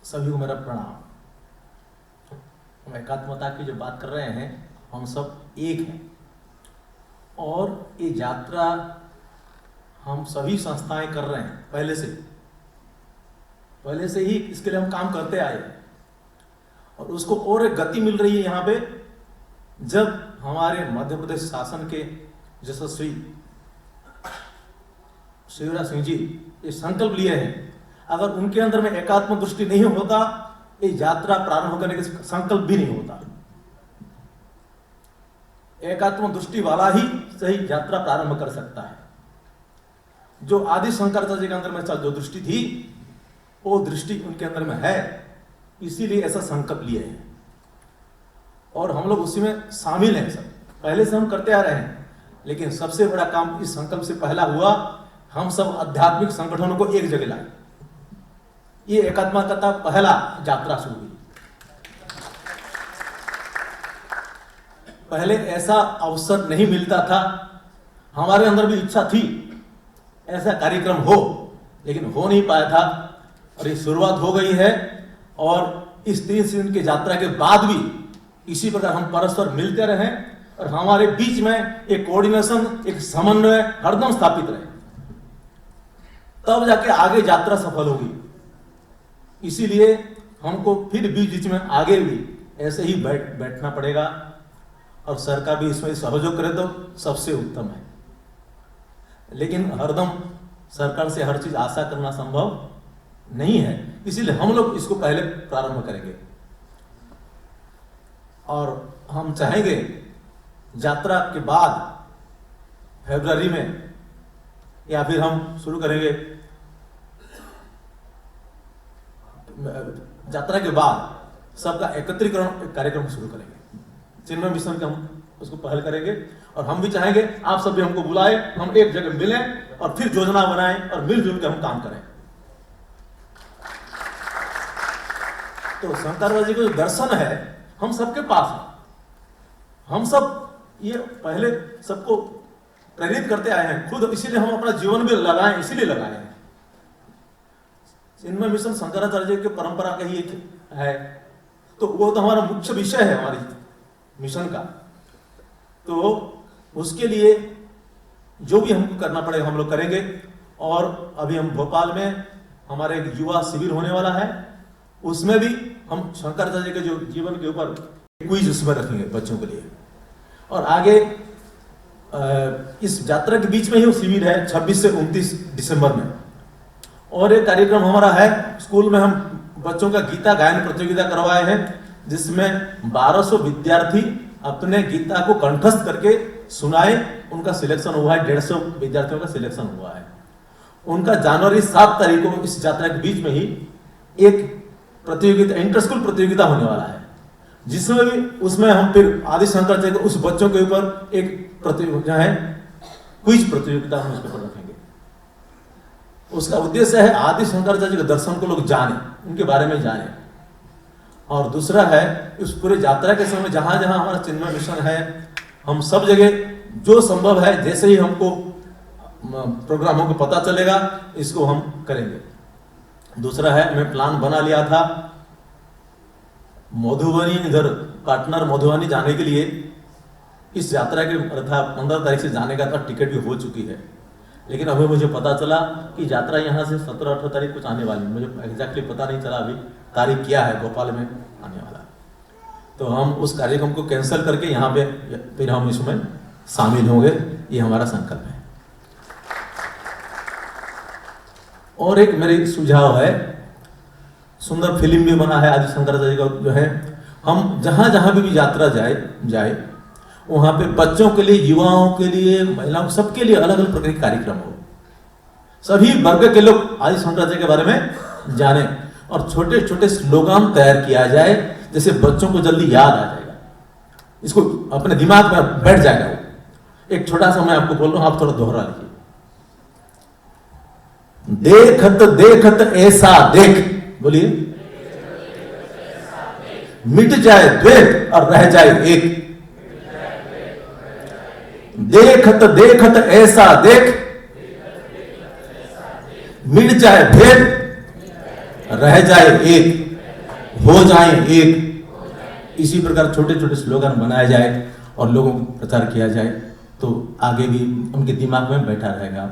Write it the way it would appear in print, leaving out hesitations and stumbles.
सभी को मेरा प्रणाम। हम एकात्मता की जो बात कर रहे हैं, हम सब एक हैं और ये यात्रा हम सभी संस्थाएं कर रहे हैं पहले से ही इसके लिए हम काम करते आए और उसको और एक गति मिल रही है यहाँ पे, जब हमारे मध्य प्रदेश शासन के यशस्वी शिवराज सिंह जी ये संकल्प लिए हैं, अगर उनके अंदर में एकात्म दृष्टि नहीं होता ये यात्रा प्रारंभ करने का संकल्प भी नहीं होता। एकात्म दृष्टि वाला ही सही यात्रा प्रारंभ कर सकता है। जो आदि शंकराचार्य जी के अंदर में जो दृष्टि थी वो दृष्टि उनके अंदर में है, इसीलिए ऐसा संकल्प लिए हैं और हम लोग उसी में शामिल हैं। सब पहले से हम करते आ रहे हैं, लेकिन सबसे बड़ा काम इस संकल्प से पहला हुआ, हम सब आध्यात्मिक संगठनों को एक जगह लाए। ये एकात्मता का पहला यात्रा शुरू हुई। पहले ऐसा अवसर नहीं मिलता था, हमारे अंदर भी इच्छा थी ऐसा कार्यक्रम हो, लेकिन हो नहीं पाया था और ये शुरुआत हो गई है। और इस 3 दिन की यात्रा के बाद भी इसी प्रकार हम परस्पर मिलते रहें और हमारे बीच में एक कोऑर्डिनेशन, एक समन्वय हरदम स्थापित रहे, तब जाके आगे यात्रा सफल होगी। इसीलिए हमको फिर बीच में आगे भी ऐसे ही बैठना पड़ेगा और सरकार भी इसमें सहयोग करे तो सबसे उत्तम है। लेकिन हरदम सरकार से हर चीज आशा करना संभव नहीं है, इसीलिए हम लोग इसको पहले प्रारंभ करेंगे और हम चाहेंगे यात्रा के बाद फरवरी में या फिर हम शुरू करेंगे यात्रा के बाद सबका एकत्रीकरण कार्यक्रम शुरू करेंगे। चिन्मय मिशन का हम उसको पहल करेंगे और हम भी चाहेंगे आप सब भी हमको बुलाएं, हम एक जगह मिलें और फिर योजना बनाएं और मिलजुल के हम काम करें। तो शंकराचार्य जी का जो दर्शन है हम सबके पास है, हम सब ये पहले सबको प्रेरित करते आए हैं खुद, इसीलिए हम अपना जीवन भी लगाएं, इसीलिए लगाए हैं। चिन्मय मिशन शंकराचार्य जी की परंपरा का ही एक है, तो वो तो हमारा मुख्य विषय है हमारी मिशन का। तो उसके लिए जो भी हमको करना पड़ेगा हम लोग करेंगे। और अभी हम भोपाल में हमारे एक युवा शिविर होने वाला है, उसमें भी हम शंकराचार्य के जो जीवन के ऊपर क्विज उसमें रखेंगे बच्चों के लिए। और आगे इस यात्रा के बीच में ही वो शिविर है 26 से 29 दिसंबर में। और एक कार्यक्रम हमारा है स्कूल में, हम बच्चों का गीता गायन प्रतियोगिता करवाए हैं, जिसमें 1200 विद्यार्थी अपने गीता को कंठस्थ करके सुनाए। उनका सिलेक्शन हुआ है, 150 विद्यार्थियों का सिलेक्शन हुआ है। उनका जनवरी 7 तारीख को इस यात्रा के बीच में ही एक प्रतियोगिता, इंटर स्कूल प्रतियोगिता होने वाला है, जिसमें भी उसमें हम फिर आदि शंकराचार्य के उस बच्चों के ऊपर एक प्रतियोगिता है, क्विज प्रतियोगिता हम उसके ऊपर रखेंगे। उसका उद्देश्य है आदि शंकराचार्य के दर्शन को लोग जाने, उनके बारे में जाने। और दूसरा है उस पूरे यात्रा के समय जहां जहां हमारा चिन्मय मिशन है, हम सब जगह जो संभव है, जैसे ही हमको प्रोग्रामों को पता चलेगा इसको हम करेंगे। दूसरा है, मैं प्लान बना लिया था मधुबनी, इधर पार्टनर मधुबनी जाने के लिए। इस यात्रा के 15 तारीख से जाने का था, टिकट भी हो चुकी है, लेकिन अभी मुझे पता चला कि यात्रा यहाँ से 17-18 तारीख कुछ आने वाली, मुझे एग्जैक्टली पता नहीं चला अभी तारीख क्या है भोपाल में आने वाला। तो हम उस कार्यक्रम को कैंसिल करके यहाँ पे फिर हम इसमें शामिल होंगे, ये हमारा संकल्प है। और एक मेरे सुझाव है, सुंदर फिल्म भी बना है आदि शंकराचार्य का जो है, हम जहां जहां भी यात्रा जाए वहां पे बच्चों के लिए, युवाओं के लिए, महिलाओं, सबके लिए अलग अलग प्रकार के कार्यक्रम हो, सभी वर्ग के लोग आदि शंकराचार्य के बारे में जाने और छोटे छोटे स्लोगन तैयार किया जाए, जैसे बच्चों को जल्दी याद आ जाएगा, इसको अपने दिमाग में बैठ जाएगा। एक छोटा सा मैं आपको बोल रहा हूं, आप थोड़ा दोहरा लीजिए। देखत देखत ऐसा देख, बोलिए, मिट जाए द्वैत और रह जाए एक। देखत देखत ऐसा देख, मिट जाए भेद रह जाए एक। हो जाए एक, इसी प्रकार छोटे छोटे स्लोगन बनाए जाए और लोगों को प्रचार किया जाए तो आगे भी उनके दिमाग में बैठा रहेगा।